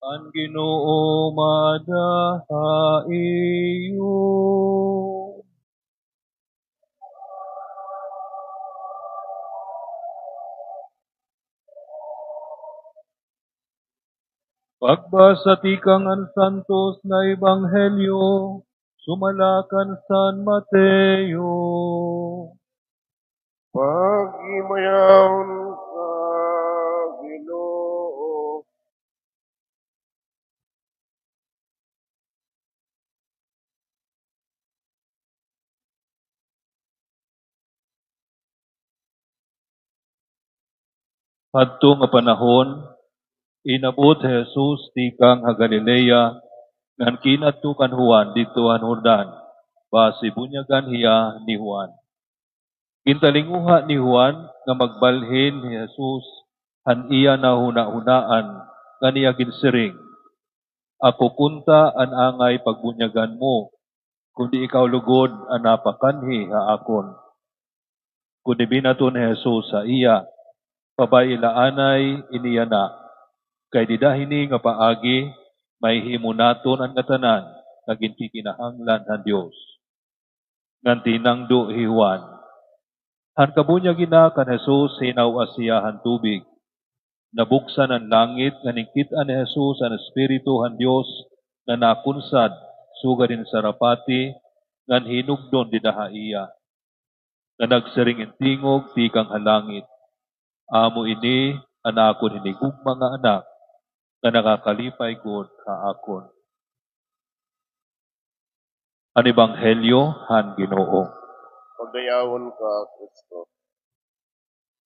Ang Ginoo madahaiyo. Pagbasa ti kang an Santos nga Ebanghelyo, sumalakan San Mateo. Paghimayaon ka, Ginoo. Adto nga panahon, inabot si Jesus ti kang ha Galilea, ngan kinadto kan Juan dito han Jordan, basi bunyagan hiya ni Juan. Gintalinguha ni Juan nga magbalhin ni Jesus han iya na huna-hunaan nga niya ginsiring. Ako kunta an angay pagbunyagan mo, kundi ikaw lugod ang napakanhi ha akon. Kundi binato ni Jesus sa iya, pabailaanay iniya na, kay didahini nga paagi, may himunaton ang ngatanan, nga ginkikinahanglan han Dios. Ngan tinangdo hi Juan, han kabunyag ina kan Jesus hinaw asiyahan tubig. Nabuksan ang langit, nga ningkit-an ni Jesus ang Espiritu han Dios, na nakunsad, suga din sa rapati, ngan hinugdon didahaiya. Na nagsiring intingog ti kang halangit. Amo ini, anakon hinigug mga anak, na nakakalipay ko sa akon. Ang Ebanghelyo han Ginoo. Pagdayawon ka, Kristo.